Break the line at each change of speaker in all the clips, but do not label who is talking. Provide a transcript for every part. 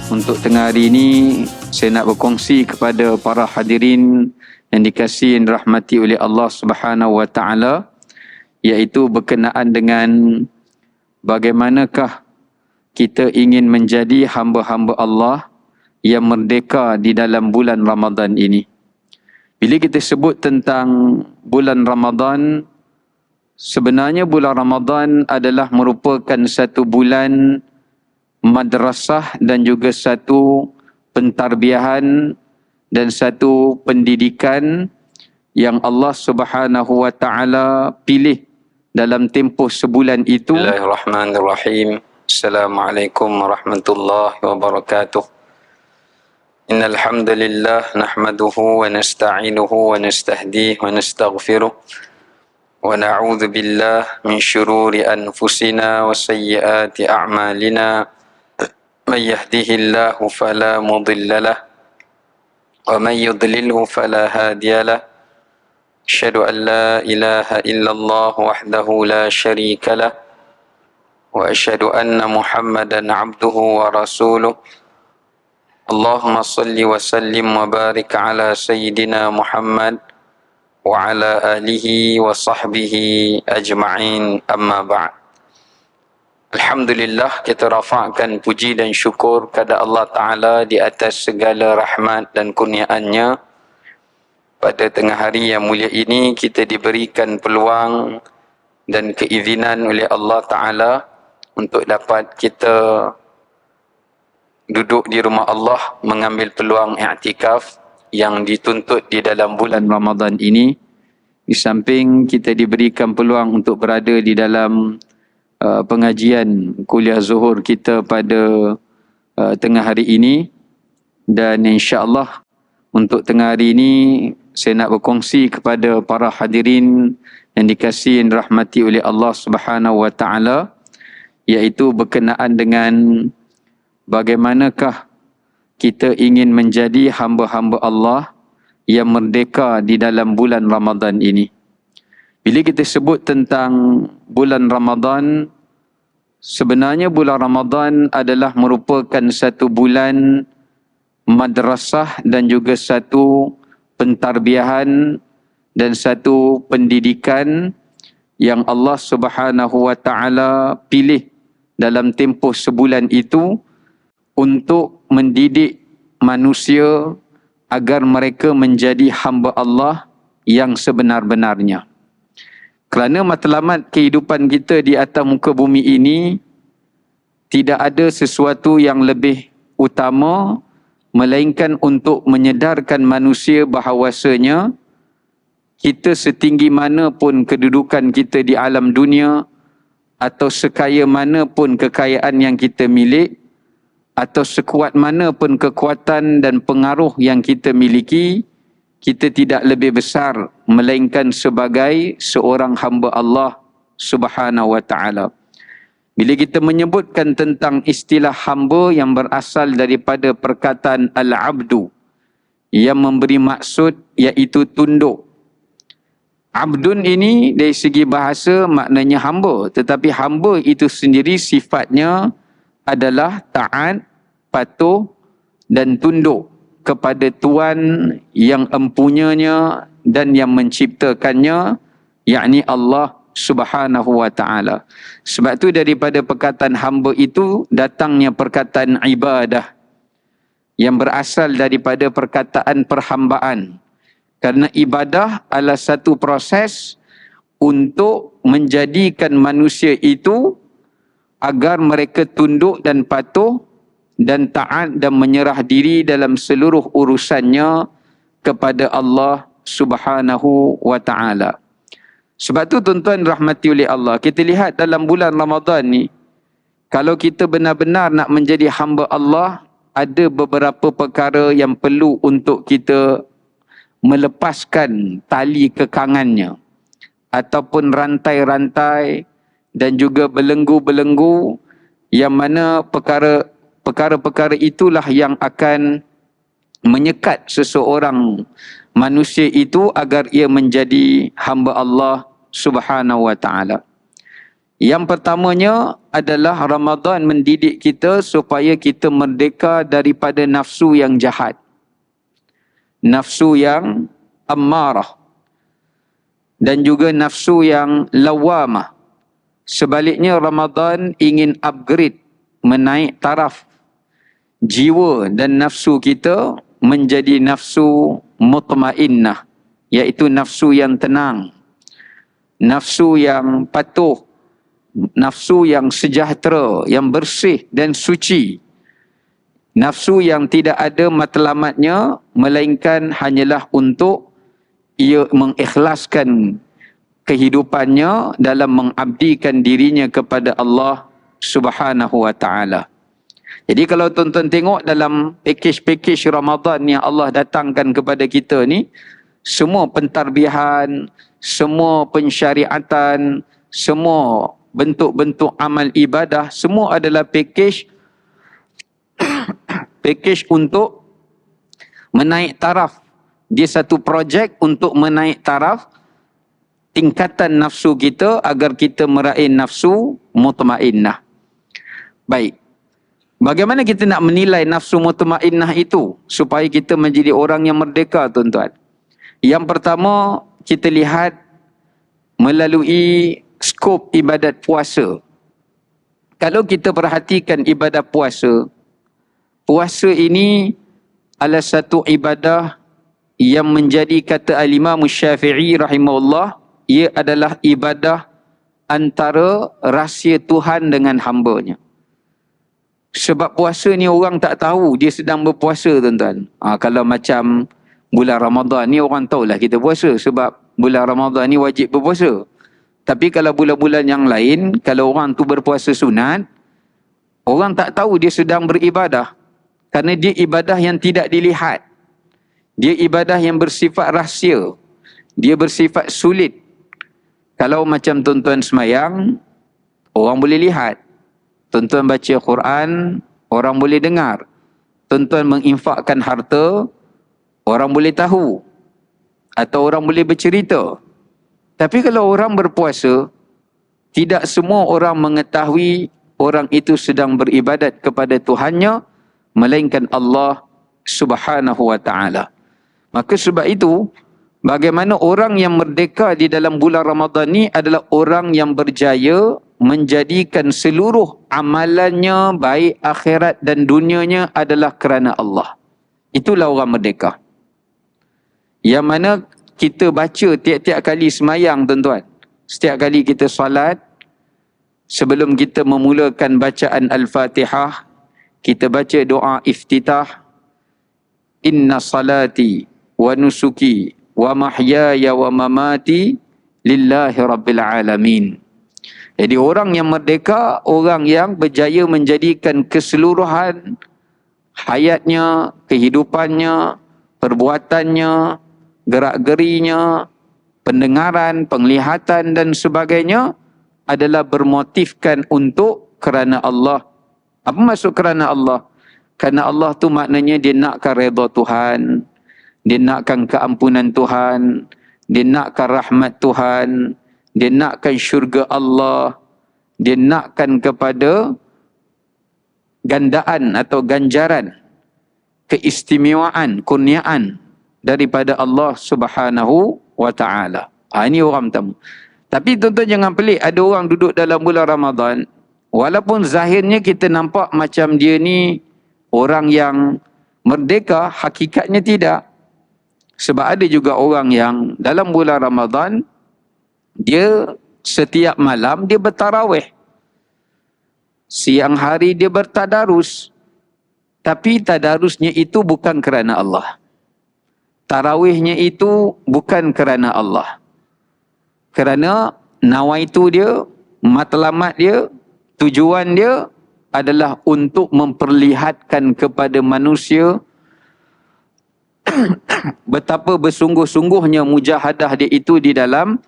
Untuk tengah hari ini, saya nak berkongsi kepada para hadirin yang dikasihi dan dirahmati oleh Allah Subhanahu Wa Taala, iaitu berkenaan dengan bagaimanakah kita ingin menjadi hamba-hamba Allah yang merdeka di dalam bulan Ramadan ini. Bila kita sebut tentang bulan Ramadan, sebenarnya bulan Ramadan adalah merupakan satu bulan madrasah dan juga satu pentarbiahan dan satu pendidikan yang Allah Subhanahu Wa Taala pilih dalam tempoh sebulan itu. Bismillahirrahmanirrahim. Assalamualaikum warahmatullahi wabarakatuh. Innal hamdalillah nahmaduhu wa nasta'inuhu wa nastahdihi wa nastaghfiruh wa na'udzu billah min shururi anfusina wa sayyiati a'malina. من يهده الله فلا مضل له ومن يضلله فلا هادي له أشهد أن لا إله إلا الله وحده لا شريك له وأشهد أن محمدا عبده ورسوله اللهم صل وسلم وبارك على سيدنا محمد وعلى آله وصحبه أجمعين أما بعد. Alhamdulillah, kita rafa'kan puji dan syukur kepada Allah Ta'ala di atas segala rahmat dan kurniaannya. Pada tengah hari yang mulia ini, kita diberikan peluang dan keizinan oleh Allah Ta'ala untuk dapat kita duduk di rumah Allah, mengambil peluang i'tikaf yang dituntut di dalam bulan Ramadan ini. Di samping kita diberikan peluang untuk berada di dalam pengajian kuliah zuhur kita pada tengah hari ini, dan insya-Allah untuk tengah hari ini saya nak berkongsi kepada para hadirin yang dikasihi dan dirahmati oleh Allah Subhanahu Wa Taala, iaitu berkenaan dengan bagaimanakah kita ingin menjadi hamba-hamba Allah yang merdeka di dalam bulan Ramadan ini. Bila kita sebut tentang bulan Ramadan, sebenarnya bulan Ramadan adalah merupakan satu bulan madrasah dan juga satu pentarbiahan dan satu pendidikan yang Allah Subhanahu Wa Taala pilih dalam tempoh sebulan itu untuk mendidik manusia agar mereka menjadi hamba Allah yang sebenar-benarnya. Kerana matlamat kehidupan kita di atas muka bumi ini, tidak ada sesuatu yang lebih utama melainkan untuk menyedarkan manusia bahawasanya kita setinggi mana pun kedudukan kita di alam dunia, atau sekaya mana pun kekayaan yang kita milik, atau sekuat mana pun kekuatan dan pengaruh yang kita miliki, kita tidak lebih besar melainkan sebagai seorang hamba Allah Subhanahu Wa Taala. Bila kita menyebutkan tentang istilah hamba yang berasal daripada perkataan al-abdu, yang memberi maksud iaitu tunduk. Abdun ini dari segi bahasa maknanya hamba, tetapi hamba itu sendiri sifatnya adalah taat, patuh dan tunduk kepada Tuhan yang empunyanya dan yang menciptakannya, yakni Allah Subhanahu Wa Taala. Sebab tu daripada perkataan hamba itu datangnya perkataan ibadah yang berasal daripada perkataan perhambaan. Kerana ibadah adalah satu proses untuk menjadikan manusia itu agar mereka tunduk dan patuh dan taat dan menyerah diri dalam seluruh urusannya kepada Allah Subhanahu Wa Taala. Sebab tu tuan-tuan rahmati oleh Allah, kita lihat dalam bulan Ramadan ni, kalau kita benar-benar nak menjadi hamba Allah, ada beberapa perkara yang perlu untuk kita melepaskan tali kekangannya ataupun rantai-rantai dan juga belenggu-belenggu, yang mana perkara-perkara itulah yang akan menyekat seseorang manusia itu agar ia menjadi hamba Allah Subhanahu Wa Taala. Yang pertamanya adalah Ramadan mendidik kita supaya kita merdeka daripada nafsu yang jahat. Nafsu yang ammarah. Dan juga nafsu yang lawamah. Sebaliknya Ramadan ingin upgrade, menaik taraf jiwa dan nafsu kita menjadi nafsu mutmainnah, iaitu nafsu yang tenang, nafsu yang patuh, nafsu yang sejahtera, yang bersih dan suci. Nafsu yang tidak ada matlamatnya, melainkan hanyalah untuk ia mengikhlaskan kehidupannya dalam mengabdikan dirinya kepada Allah Subhanahu wa ta'ala. Jadi kalau tuan-tuan tengok dalam pakej-pakej Ramadan yang Allah datangkan kepada kita ni, semua pentarbihan, semua pensyariatan, semua bentuk-bentuk amal ibadah, semua adalah pakej untuk menaik taraf. Dia satu projek untuk menaik taraf tingkatan nafsu kita agar kita meraih nafsu mutmainnah. Baik. Bagaimana kita nak menilai nafsu mutmainnah itu supaya kita menjadi orang yang merdeka, tuan-tuan? Yang pertama, kita lihat melalui skop ibadat puasa. Kalau kita perhatikan ibadat puasa, puasa ini adalah satu ibadah yang menjadi kata Al-Imam Syafi'i rahimahullah, ia adalah ibadah antara rahsia Tuhan dengan hamba-Nya. Sebab puasa ni orang tak tahu dia sedang berpuasa, tuan-tuan. Kalau macam bulan Ramadan ni orang tahulah kita puasa sebab bulan Ramadan ni wajib berpuasa. Tapi kalau bulan-bulan yang lain, kalau orang tu berpuasa sunat, orang tak tahu dia sedang beribadah. Kerana dia ibadah yang tidak dilihat. Dia ibadah yang bersifat rahsia. Dia bersifat sulit. Kalau macam tuan-tuan semayang, orang boleh lihat. Tuan-tuan baca Quran, orang boleh dengar. Tuan-tuan menginfakkan harta, orang boleh tahu. Atau orang boleh bercerita. Tapi kalau orang berpuasa, tidak semua orang mengetahui orang itu sedang beribadat kepada Tuhannya, melainkan Allah Subhanahu wa ta'ala. Maka sebab itu, bagaimana orang yang merdeka di dalam bulan Ramadan ni adalah orang yang berjaya menjadikan seluruh amalannya, baik akhirat dan dunianya adalah kerana Allah. Itulah orang merdeka. Yang mana kita baca tiap-tiap kali semayang, tuan-tuan. Setiap kali kita salat, sebelum kita memulakan bacaan Al-Fatihah, kita baca doa iftitah. Inna salati wa nusuki wa mahyaya wa mamati lillahi rabbil alamin. Jadi orang yang merdeka, orang yang berjaya menjadikan keseluruhan hayatnya, kehidupannya, perbuatannya, gerak-gerinya, pendengaran, penglihatan dan sebagainya adalah bermotifkan untuk kerana Allah. Apa maksud kerana Allah? Kerana Allah tu maknanya dia nakkan redha Tuhan, dia nakkan keampunan Tuhan, dia nakkan rahmat Tuhan, dia nakkan syurga Allah, dia nakkan kepada gandaan atau ganjaran, keistimewaan, kurniaan daripada Allah Subhanahu wa ta'ala. Ini orang pertama. Tapi tuan-tuan jangan pelik, ada orang duduk dalam bulan Ramadan, walaupun zahirnya kita nampak macam dia ni orang yang merdeka, hakikatnya tidak. Sebab ada juga orang yang dalam bulan Ramadan, dia setiap malam dia bertarawih. Siang hari dia bertadarus. Tapi tadarusnya itu bukan kerana Allah. Tarawihnya itu bukan kerana Allah. Kerana nawaitu dia, matlamat dia, tujuan dia adalah untuk memperlihatkan kepada manusia betapa bersungguh-sungguhnya mujahadah dia itu di dalam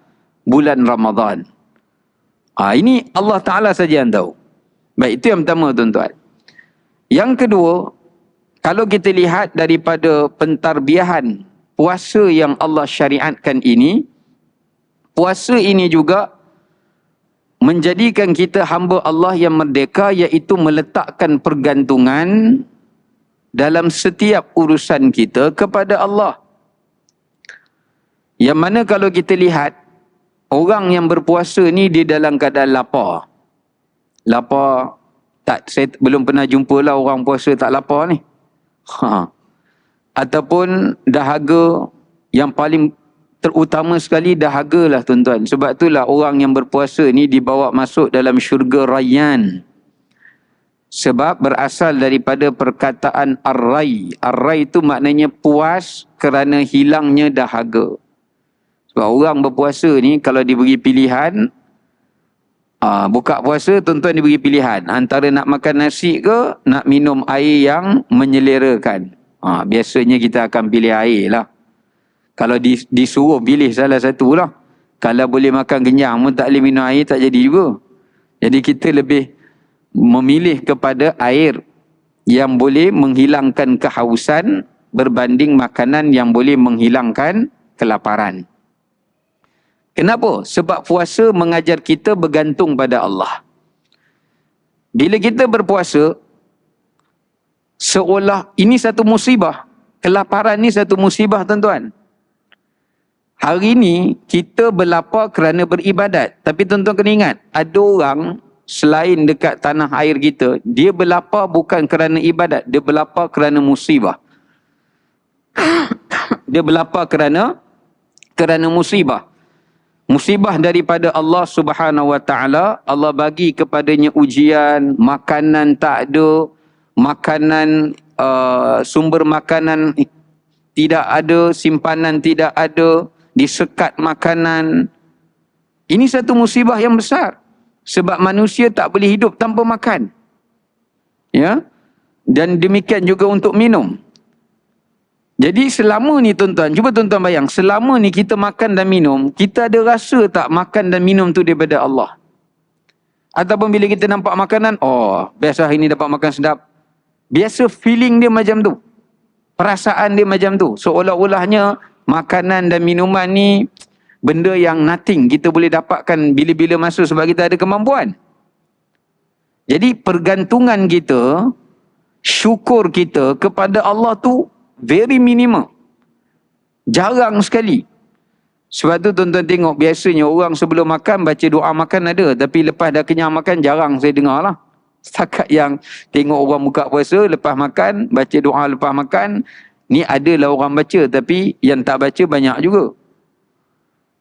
bulan Ramadan. Ini Allah Ta'ala saja yang tahu. Baik, itu yang pertama, tuan-tuan. Yang kedua, kalau kita lihat daripada pentarbiahan puasa yang Allah syariatkan ini, puasa ini juga menjadikan kita hamba Allah yang merdeka, iaitu meletakkan pergantungan dalam setiap urusan kita kepada Allah. Yang mana kalau kita lihat, orang yang berpuasa ni dia dalam keadaan lapar. Lapar, saya belum pernah jumpa lah orang puasa tak lapar ni. Ataupun dahaga, yang paling terutama sekali dahaga lah tuan-tuan. Sebab itulah orang yang berpuasa ni dibawa masuk dalam syurga Rayyan. Sebab berasal daripada perkataan ar-ray. Ar-ray itu maknanya puas kerana hilangnya dahaga. Sebab orang berpuasa ni kalau diberi pilihan, buka puasa tuan-tuan diberi pilihan. Antara nak makan nasi ke, nak minum air yang menyelerakan. Biasanya kita akan pilih air lah. Kalau disuruh pilih salah satu lah. Kalau boleh makan kenyang pun tak boleh minum air, tak jadi juga. Jadi kita lebih memilih kepada air yang boleh menghilangkan kehausan berbanding makanan yang boleh menghilangkan kelaparan. Kenapa? Sebab puasa mengajar kita bergantung pada Allah. Bila kita berpuasa, seolah ini satu musibah. Kelaparan ni satu musibah tuan-tuan. Hari ni kita berlapar kerana beribadat. Tapi tuan-tuan kena ingat, ada orang selain dekat tanah air kita, dia berlapar bukan kerana ibadat, dia berlapar kerana musibah. Dia berlapar kerana musibah. Musibah daripada Allah Subhanahu Wa Taala. Allah bagi kepadanya ujian, makanan tak ada, makanan sumber makanan tidak ada, simpanan tidak ada, disekat makanan. Ini satu musibah yang besar. Sebab manusia tak boleh hidup tanpa makan. Ya? Dan demikian juga untuk minum. Jadi selama ni tuan-tuan, cuba tuan-tuan bayang, selama ni kita makan dan minum, kita ada rasa tak makan dan minum tu daripada Allah? Ataupun bila kita nampak makanan, biasa hari ni dapat makan sedap. Biasa feeling dia macam tu. Perasaan dia macam tu. Seolah-olahnya makanan dan minuman ni benda yang nothing. Kita boleh dapatkan bila-bila masa sebab kita ada kemampuan. Jadi pergantungan kita, syukur kita kepada Allah tu very minimal. Jarang sekali. Sebab tu tuan-tuan tengok biasanya orang sebelum makan baca doa makan ada. Tapi lepas dah kenyang makan jarang saya dengar lah. Setakat yang tengok orang buka puasa lepas makan, baca doa lepas makan. Ni adalah orang baca, tapi yang tak baca banyak juga.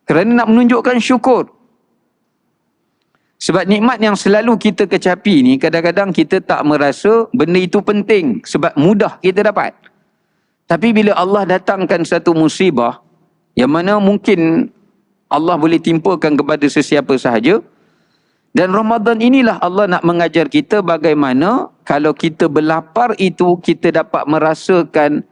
Kerana nak menunjukkan syukur. Sebab nikmat yang selalu kita kecapi ni, kadang-kadang kita tak merasa benda itu penting. Sebab mudah kita dapat. Tapi bila Allah datangkan satu musibah, yang mana mungkin Allah boleh timpakan kepada sesiapa sahaja. Dan Ramadan inilah Allah nak mengajar kita bagaimana kalau kita berlapar itu, kita dapat merasakan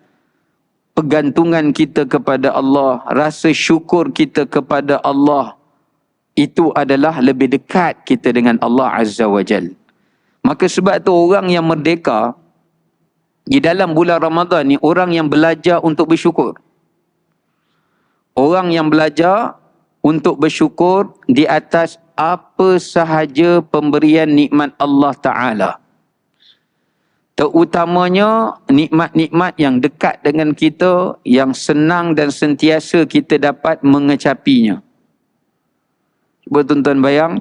pergantungan kita kepada Allah, rasa syukur kita kepada Allah, itu adalah lebih dekat kita dengan Allah Azza wa Jal. Maka sebab tu orang yang merdeka di dalam bulan Ramadan ni, orang yang belajar untuk bersyukur. Orang yang belajar untuk bersyukur di atas apa sahaja pemberian nikmat Allah Ta'ala. Terutamanya nikmat-nikmat yang dekat dengan kita, yang senang dan sentiasa kita dapat mengecapinya. Cuba tuan-tuan bayang,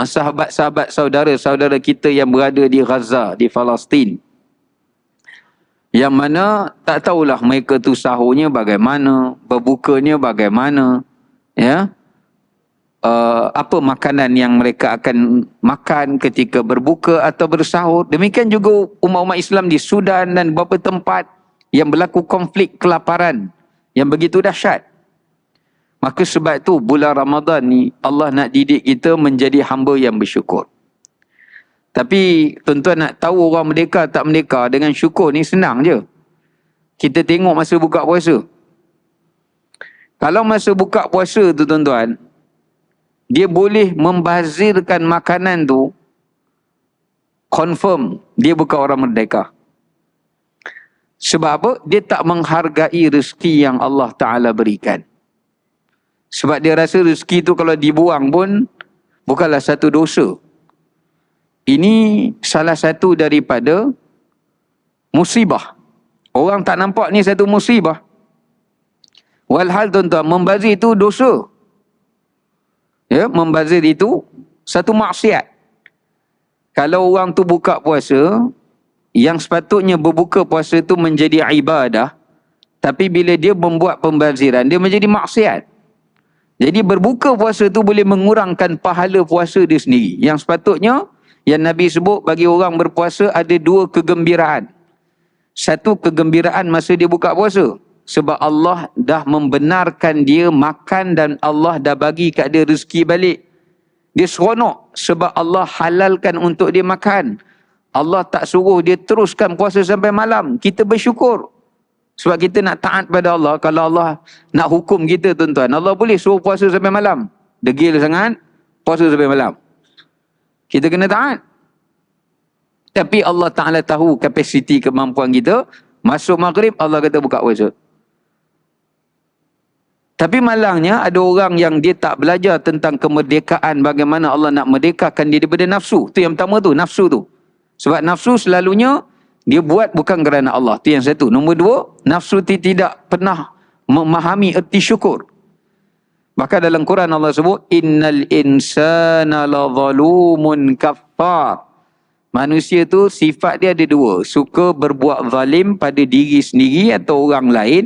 sahabat-sahabat saudara-saudara kita yang berada di Gaza, di Palestin. Yang mana tak tahulah mereka tu sahurnya bagaimana, berbukanya bagaimana, ya. Apa makanan yang mereka akan makan ketika berbuka atau bersahur. Demikian juga umat-umat Islam di Sudan dan beberapa tempat yang berlaku konflik kelaparan yang begitu dahsyat. Maka sebab tu bulan Ramadan ni Allah nak didik kita menjadi hamba yang bersyukur. Tapi tuan-tuan nak tahu orang merdeka tak merdeka dengan syukur ni senang je. Kita tengok masa buka puasa. Kalau masa buka puasa tu tuan-tuan, dia boleh membazirkan makanan tu, confirm dia bukan orang merdeka. Sebab apa? Dia tak menghargai rezeki yang Allah Ta'ala berikan. Sebab dia rasa rezeki tu kalau dibuang pun bukanlah satu dosa. Ini salah satu daripada musibah. Orang tak nampak ni satu musibah. Walhal tuan-tuan, membazir itu dosa. Ya, membazir itu satu maksiat. Kalau orang tu buka puasa, yang sepatutnya berbuka puasa tu menjadi ibadah, tapi bila dia membuat pembaziran, dia menjadi maksiat. Jadi berbuka puasa tu boleh mengurangkan pahala puasa dia sendiri. Yang sepatutnya, yang Nabi sebut bagi orang berpuasa ada dua kegembiraan. Satu, kegembiraan masa dia buka puasa. Sebab Allah dah membenarkan dia makan dan Allah dah bagi kat dia rezeki balik. Dia seronok sebab Allah halalkan untuk dia makan. Allah tak suruh dia teruskan puasa sampai malam. Kita bersyukur. Sebab kita nak taat pada Allah. Kalau Allah nak hukum kita tuan-tuan, Allah boleh suruh puasa sampai malam. Degil sangat, puasa sampai malam. Kita kena taat. Tapi Allah Ta'ala tahu kapasiti kemampuan kita. Masuk maghrib, Allah kata buka puasa. Tapi malangnya ada orang yang dia tak belajar tentang kemerdekaan, bagaimana Allah nak merdekakan dia daripada nafsu. Itu yang pertama tu, nafsu tu. Sebab nafsu selalunya dia buat bukan kerana Allah. Itu yang satu. Nombor dua, nafsu tidak pernah memahami erti syukur. Bahkan dalam Quran Allah sebut, innal insana la zalumun kaffar. Manusia tu sifat dia ada dua. Suka berbuat zalim pada diri sendiri atau orang lain.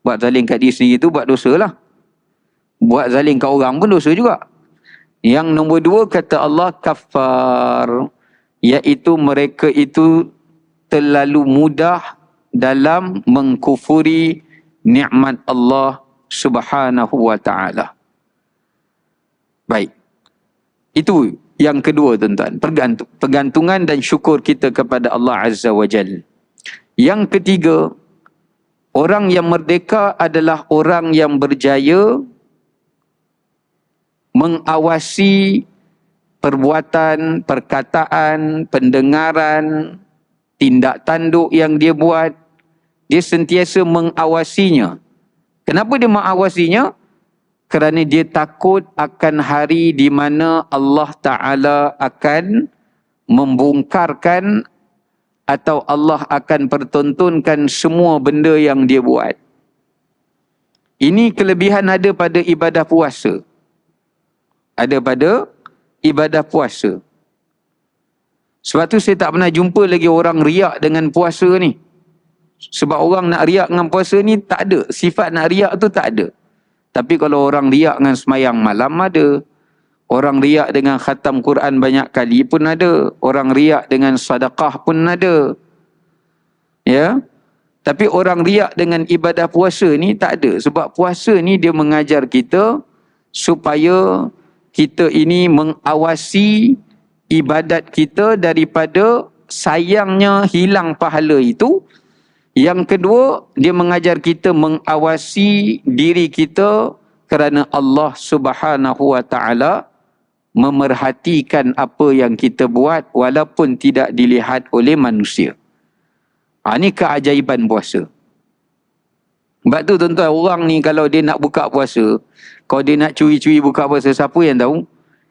Buat zalim kat diri sendiri tu buat dosa lah. Buat zalim kat orang pun dosa juga. Yang nombor dua kata Allah kafar. Iaitu mereka itu terlalu mudah dalam mengkufuri nikmat Allah Subhanahu wa ta'ala. Baik. Itu yang kedua tuan-tuan. Pergantungan dan syukur kita kepada Allah Azza wa Jal. Yang ketiga, orang yang merdeka adalah orang yang berjaya mengawasi perbuatan, perkataan, pendengaran, tindak tanduk yang dia buat. Dia sentiasa mengawasinya. Kenapa dia mengawasinya? Kerana dia takut akan hari di mana Allah Ta'ala akan membongkarkan atau Allah akan pertontonkan semua benda yang dia buat. Ini kelebihan ada pada ibadah puasa. Ada pada ibadah puasa. Sebab tu saya tak pernah jumpa lagi orang riak dengan puasa ni. Sebab orang nak riak dengan puasa ni tak ada. Sifat nak riak tu tak ada. Tapi kalau orang riak dengan semayang malam ada. Orang riak dengan khatam Quran banyak kali pun ada. Orang riak dengan sedekah pun ada. Ya. Tapi orang riak dengan ibadah puasa ni tak ada. Sebab puasa ni dia mengajar kita supaya kita ini mengawasi ibadat kita daripada sayangnya hilang pahala itu. Yang kedua, dia mengajar kita mengawasi diri kita kerana Allah Subhanahu wa ta'ala memerhatikan apa yang kita buat walaupun tidak dilihat oleh manusia. Ini keajaiban puasa. Sebab tu tuan-tuan, orang ni kalau dia nak buka puasa, kalau dia nak curi-curi buka puasa, siapa yang tahu?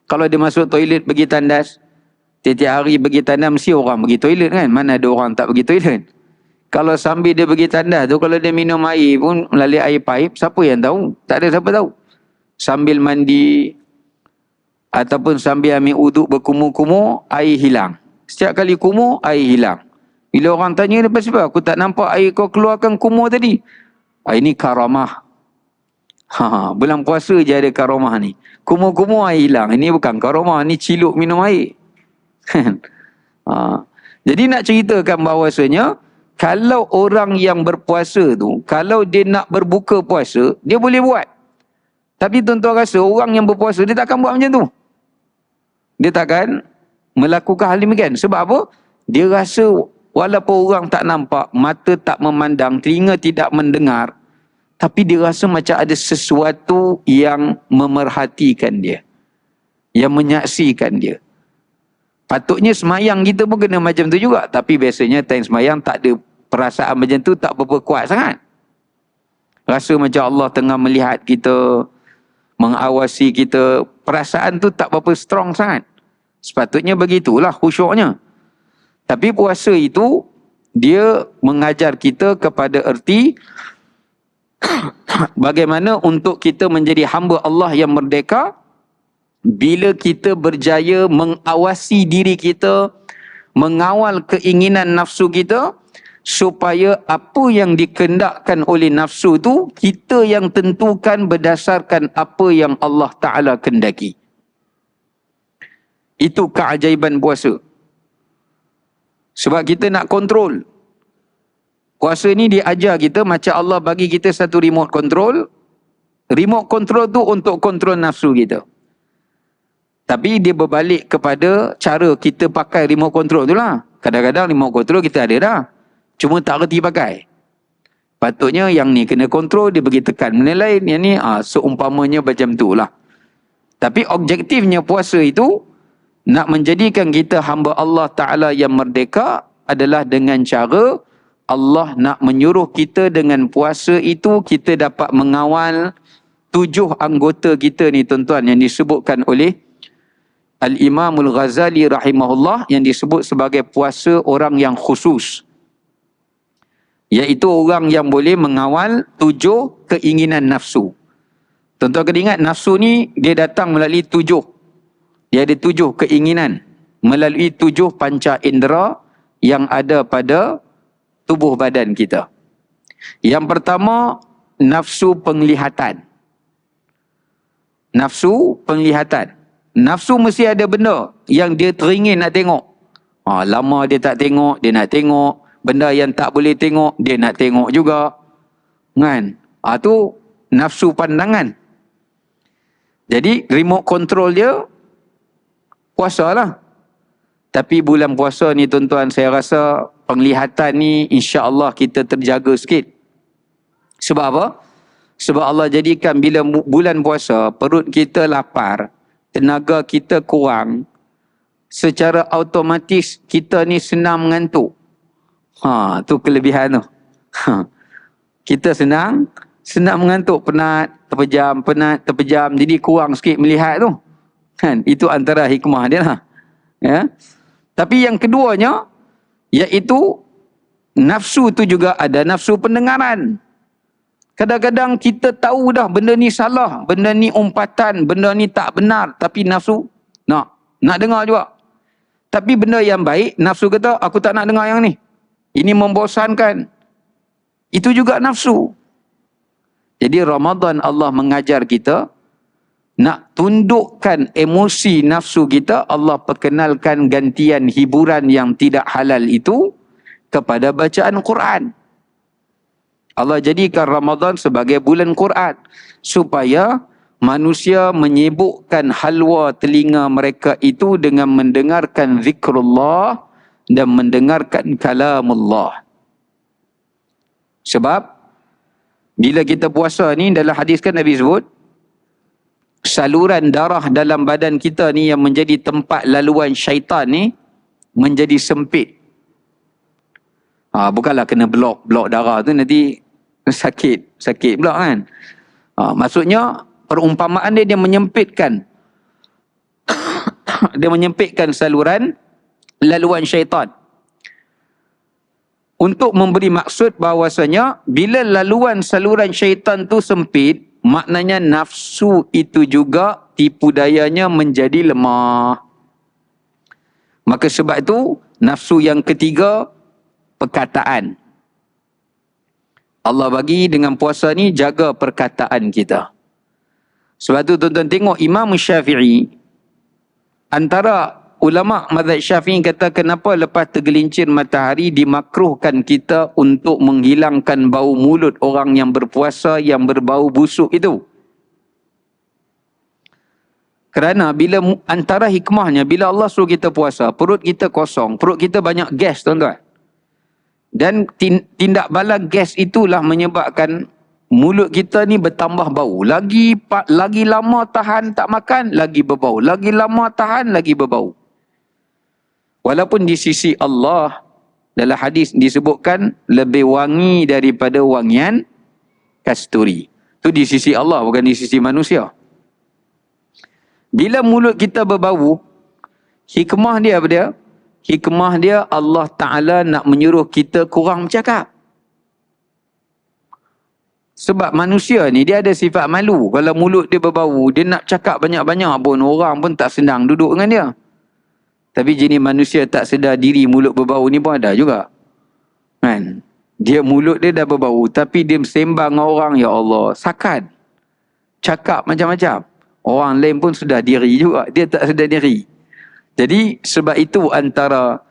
Kalau dia masuk toilet pergi tandas, tiap-tiap hari pergi tandas mesti orang pergi toilet kan? Mana ada orang tak pergi toilet? Kalau sambil dia pergi tandas tu, kalau dia minum air pun melalui air paip, siapa yang tahu? Tak ada siapa tahu. Sambil mandi ataupun sambil ambil uduk berkumur-kumur, air hilang. Setiap kali kumur, air hilang. Bila orang tanya, lepas sebab aku tak nampak air kau keluarkan kumur tadi. Ini karamah. Bulan puasa je ada karamah ni. Kumur-kumur air hilang. Ini bukan karamah, ni ciluk minum air. Jadi nak ceritakan bahawasanya, kalau orang yang berpuasa tu, kalau dia nak berbuka puasa, dia boleh buat. Tapi tuan-tuan rasa orang yang berpuasa, dia takkan buat macam tu. Dia takkan melakukan hal demikian. Sebab apa? Dia rasa walaupun orang tak nampak, mata tak memandang, telinga tidak mendengar, tapi dia rasa macam ada sesuatu yang memerhatikan dia. Yang menyaksikan dia. Patutnya semayang kita pun kena macam tu juga. Tapi biasanya time semayang tak ada perasaan macam tu, tak berapa kuat sangat. Rasa macam Allah tengah melihat kita. mengawasi kita. Perasaan tu tak berapa strong sangat. Sepatutnya begitulah khusyuknya. Tapi puasa itu, dia mengajar kita kepada erti bagaimana untuk kita menjadi hamba Allah yang merdeka bila kita berjaya mengawasi diri kita, mengawal keinginan nafsu kita, supaya apa yang dikehendakkan oleh nafsu tu kita yang tentukan berdasarkan apa yang Allah Ta'ala kehendaki. Itu keajaiban puasa. Sebab kita nak kontrol. Puasa ni diajar kita macam Allah bagi kita satu remote control. Remote control tu untuk kontrol nafsu kita. Tapi dia berbalik kepada cara kita pakai remote control tu lah. Kadang-kadang remote control kita ada dah. Cuma tak reti pakai. Patutnya yang ni kena kontrol, dia bagi tekan benda lain. Yang ni seumpamanya macam tu lah. Tapi objektifnya puasa itu, nak menjadikan kita hamba Allah Ta'ala yang merdeka adalah dengan cara Allah nak menyuruh kita dengan puasa itu kita dapat mengawal 7 anggota kita ni tuan-tuan yang disebutkan oleh Al-Imamul Ghazali rahimahullah yang disebut sebagai puasa orang yang khusus. Iaitu orang yang boleh mengawal 7 keinginan nafsu. Tuan-tuan kena ingat nafsu ni dia datang melalui 7. Dia ada 7 keinginan melalui 7 panca indera yang ada pada tubuh badan kita. Yang pertama, nafsu penglihatan. Nafsu penglihatan. Nafsu mesti ada benda yang dia teringin nak tengok. Lama dia tak tengok, dia nak tengok. Benda yang tak boleh tengok, dia nak tengok juga. Kan? Tu nafsu pandangan. Jadi remote control dia puasa lah. Tapi bulan puasa ni tuan-tuan, saya rasa penglihatan ni insya-Allah kita terjaga sikit. Sebab apa? Sebab Allah jadikan bila bulan puasa, perut kita lapar, tenaga kita kurang, secara automatis kita ni senang mengantuk. Tu kelebihan tu. Kita senang mengantuk, penat, terpejam, jadi kurang sikit melihat tu. Kan? Itu antara hikmah dia lah. Ya. Tapi yang keduanya, iaitu nafsu tu juga ada nafsu pendengaran. Kadang-kadang kita tahu dah benda ni salah, benda ni umpatan, benda ni tak benar, tapi nafsu nak dengar juga. Tapi benda yang baik, nafsu kata aku tak nak dengar yang ni. Ini membosankan. Itu juga nafsu. Jadi Ramadan Allah mengajar kita nak tundukkan emosi nafsu kita. Allah perkenalkan gantian hiburan yang tidak halal itu kepada bacaan Quran. Allah jadikan Ramadan sebagai bulan Quran supaya manusia menyibukkan halwa telinga mereka itu dengan mendengarkan zikrullah dan mendengarkan kalamullah. Sebab bila kita puasa ni, dalam hadis kan Nabi sebut, saluran darah dalam badan kita ni yang menjadi tempat laluan syaitan ni menjadi sempit. Bukanlah kena blok darah tu nanti sakit pula kan. Maksudnya perumpamaan dia menyempitkan dia menyempitkan saluran laluan syaitan. Untuk memberi maksud bahawasanya bila laluan saluran syaitan tu sempit, maknanya nafsu itu juga tipu dayanya menjadi lemah. Maka sebab itu nafsu yang ketiga, perkataan. Allah bagi dengan puasa ni jaga perkataan kita. Sebab tu tuan-tuan tengok Imam Syafi'i, antara ulama mazhab Syafi'i kata kenapa lepas tergelincir matahari dimakruhkan kita untuk menghilangkan bau mulut orang yang berpuasa yang berbau busuk itu. Kerana bila antara hikmahnya, bila Allah suruh kita puasa, perut kita kosong, perut kita banyak gas tuan-tuan. Dan tindak bala gas itulah menyebabkan mulut kita ni bertambah bau. Lagi lama tahan tak makan, lagi berbau. Lagi lama tahan, lagi berbau. Walaupun di sisi Allah, dalam hadis disebutkan lebih wangi daripada wangian kasturi. Itu di sisi Allah, bukan di sisi manusia. Bila mulut kita berbau, hikmah dia apa dia? Hikmah dia Allah Ta'ala nak menyuruh kita kurang bercakap. Sebab manusia ni dia ada sifat malu. Kalau mulut dia berbau, dia nak cakap banyak-banyak pun orang pun tak senang duduk dengan dia. Tapi jenis manusia tak sedar diri mulut berbau ni pun ada juga. Kan? Dia mulut dia dah berbau tapi dia sembang dengan orang, ya Allah, sakan. Cakap macam-macam. Orang lain pun sudah diri juga, dia tak sedar diri. Jadi sebab itu antara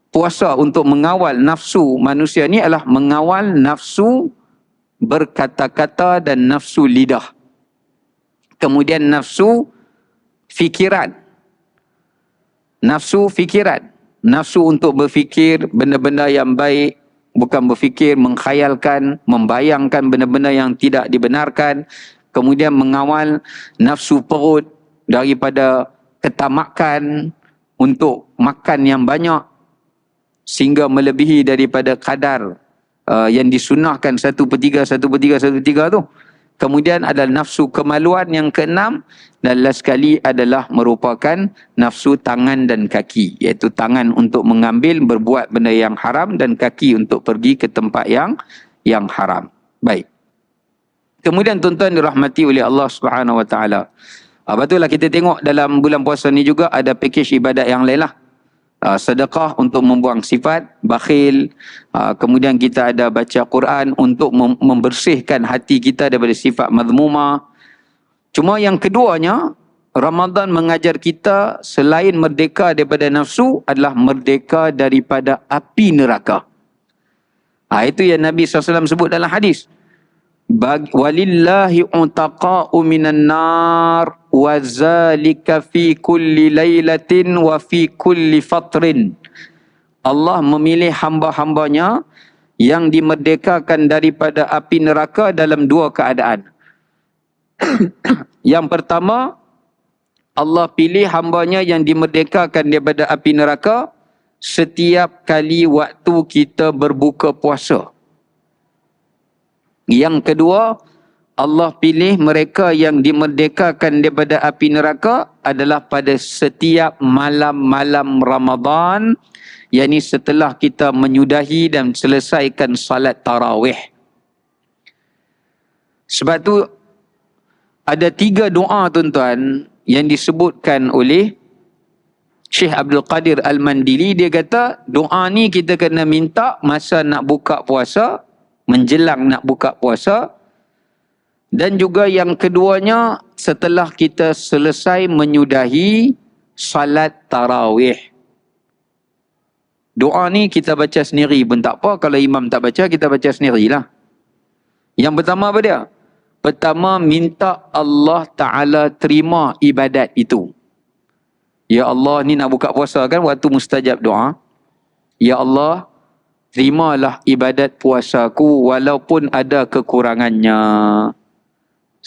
puasa untuk mengawal nafsu manusia ni adalah mengawal nafsu berkata-kata dan nafsu lidah. Kemudian nafsu fikiran. Nafsu fikiran. Nafsu untuk berfikir benda-benda yang baik, bukan berfikir, mengkhayalkan, membayangkan benda-benda yang tidak dibenarkan. Kemudian mengawal nafsu perut daripada ketamakan untuk makan yang banyak sehingga melebihi daripada kadar yang disunahkan 1/3 tu. Kemudian ada nafsu kemaluan yang keenam, dan last sekali adalah merupakan nafsu tangan dan kaki, iaitu tangan untuk mengambil, berbuat benda yang haram, dan kaki untuk pergi ke tempat yang haram. Baik. Kemudian tuan-tuan dirahmati oleh Allah Subhanahu Wa Taala. Betullah kita tengok dalam bulan puasa ni juga ada pakej ibadat yang lain lah. Sedekah untuk membuang sifat bakhil, kemudian kita ada baca Quran untuk membersihkan hati kita daripada sifat mazmumah. Cuma yang keduanya, Ramadan mengajar kita selain merdeka daripada nafsu adalah merdeka daripada api neraka. Itu yang Nabi SAW sebut dalam hadis. Walillahi utaqa'u minan nar wa zalika fi kulli lailatin wa fi kulli fatrin. Allah memilih hamba-hambanya yang dimerdekakan daripada api neraka dalam dua keadaan. Yang pertama, Allah pilih hambanya yang dimerdekakan daripada api neraka setiap kali waktu kita berbuka puasa. Yang kedua, Allah pilih mereka yang dimerdekakan daripada api neraka adalah pada setiap malam-malam Ramadan, yakni setelah kita menyudahi dan selesaikan salat tarawih. Sebab tu ada 3 doa tuan-tuan yang disebutkan oleh Syekh Abdul Qadir Al-Mandili. Dia kata doa ni kita kena minta masa nak buka puasa, menjelang nak buka puasa, dan juga yang keduanya setelah kita selesai menyudahi salat tarawih. Doa ni kita baca sendiri pun tak apa, kalau imam tak baca kita baca sendirilah. Yang pertama apa dia? Pertama, minta Allah Ta'ala terima ibadat itu. Ya Allah, ni nak buka puasa kan, waktu mustajab doa. Ya Allah, terimalah ibadat puasaku walaupun ada kekurangannya.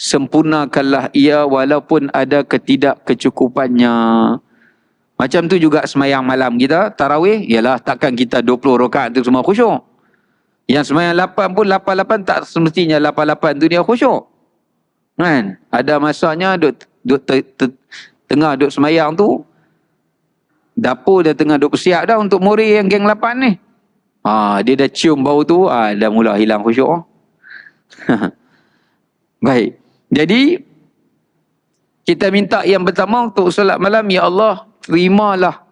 Sempurnakanlah ia walaupun ada ketidakkecukupannya. Macam tu juga semayang malam kita, tarawih, ialah takkan kita 20 rakaat tu semua khusyuk. Yang semayang 8 pun 8-8 tak semestinya 8-8 tu dia khusyuk. Kan? Ada masanya tengah duk semayang tu, dapur dah tengah duk bersiap dah untuk muri yang geng 8 ni. Dia dah cium bau tu, dah mula hilang khusyuk. Baik. Jadi, kita minta yang pertama untuk solat malam, ya Allah, terimalah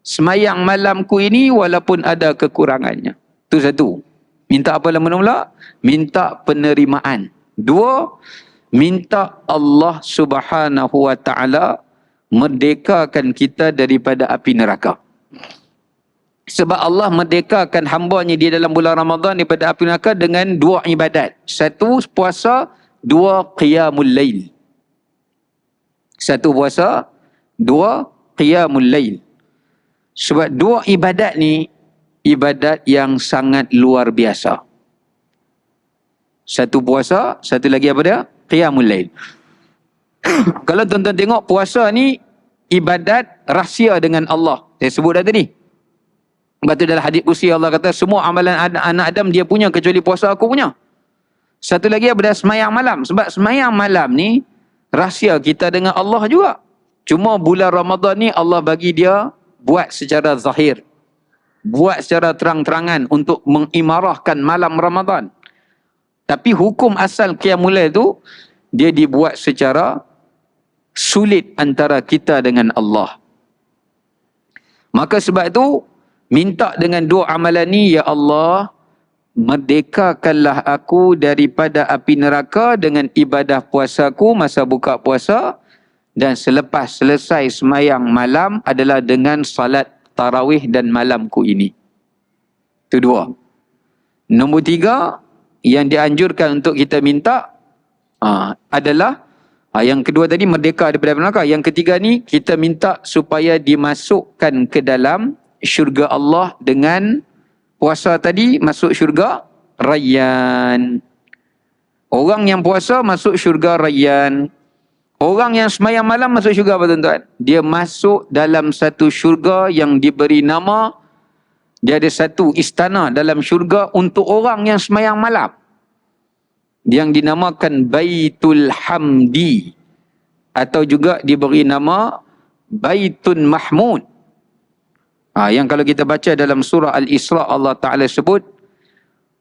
semayang malamku ini walaupun ada kekurangannya. Itu satu. Minta apa lama-lama? Minta penerimaan. 2, minta Allah Subhanahu Wa Ta'ala merdekakan kita daripada api neraka. Sebab Allah merdekakan hambanya di dalam bulan Ramadan daripada api neraka dengan 2 ibadat. 1 puasa, 2 qiyamul lail. 1 puasa, 2 qiyamul lail. Sebab 2 ibadat ni ibadat yang sangat luar biasa. 1 puasa, 1 lagi apa dia? Qiyamul lail. Kalau tuan-tuan tengok, puasa ni ibadat rahsia dengan Allah. Saya sebut dah tadi. Sebab tu dalam hadis kursi Allah kata, semua amalan anak Adam dia punya kecuali puasa aku punya. Satu lagi apa dia? Semayang malam. Sebab semayang malam ni rahsia kita dengan Allah juga. Cuma bulan Ramadan ni Allah bagi dia buat secara zahir. Buat secara terang-terangan untuk mengimarahkan malam Ramadan. Tapi hukum asal Qiyamul Lail tu, dia dibuat secara sulit antara kita dengan Allah. Maka sebab itu, minta dengan dua amalan ni, ya Allah, merdekakanlah aku daripada api neraka dengan ibadah puasaku masa buka puasa, dan selepas selesai semayang malam adalah dengan salat tarawih dan malamku ini. Itu dua. Nombor tiga, yang dianjurkan untuk kita minta adalah, yang kedua tadi merdeka daripada neraka. Yang ketiga ni, kita minta supaya dimasukkan ke dalam syurga Allah dengan puasa tadi, masuk syurga Rayyan. Orang yang puasa masuk syurga Rayyan. Orang yang semayang malam masuk syurga apa tuan-tuan? Dia masuk dalam satu syurga yang diberi nama, dia ada satu istana dalam syurga untuk orang yang semayang malam, yang dinamakan Baitul Hamdi, atau juga diberi nama Baitun Mahmud. Yang kalau kita baca dalam surah Al-Isra, Allah Ta'ala sebut,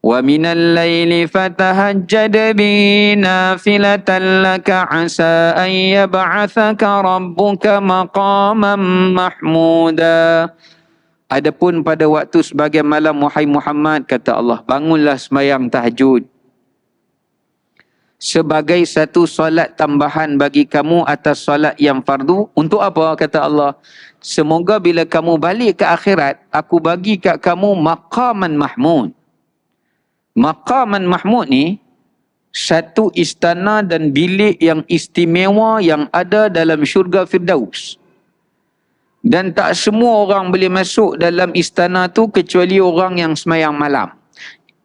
وَمِنَ اللَّيْلِ فَتَهَجَّدْ بِهِ نَافِلَةً لَكَ عَسَىٰ أَن يَبْعَثَكَ رَبُّكَ مَقَامًا مَحْمُودًا. Adapun pada waktu sebagian malam, wahai Muhammad, kata Allah, bangunlah sembahyang tahajud sebagai satu solat tambahan bagi kamu atas solat yang fardu. Untuk apa? Kata Allah, semoga bila kamu balik ke akhirat, aku bagi kat kamu maqaman mahmud. Maqaman mahmud ni satu istana dan bilik yang istimewa yang ada dalam syurga Firdaus. Dan tak semua orang boleh masuk dalam istana tu kecuali orang yang semayang malam.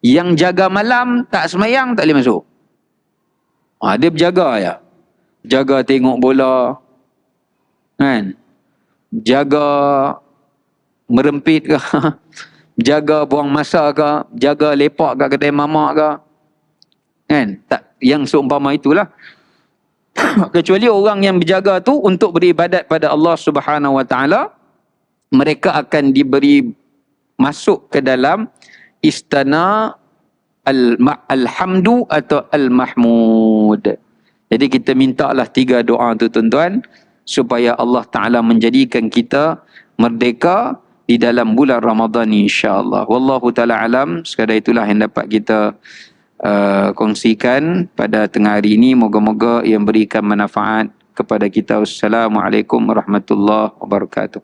Yang jaga malam tak semayang tak boleh masuk. Dia berjaga ya. Jaga tengok bola, kan? Jaga merempit ke? Jaga buang masa ke? Jaga lepak kat kedai mamak ke? Kan? Tak, yang seumpama itulah. Kecuali orang yang berjaga tu untuk beribadat pada Allah Subhanahu Wa Taala, mereka akan diberi masuk ke dalam istana Al-Hamdu atau Al-Mahmud. Jadi kita mintalah 3 doa tu tuan-tuan, supaya Allah Ta'ala menjadikan kita merdeka di dalam bulan Ramadan insya-Allah. Wallahu taala alam. Sekadar itulah yang dapat kita kongsikan pada tengah hari ini. Moga-moga yang berikan manfaat kepada kita. Wassalamualaikum warahmatullahi wabarakatuh.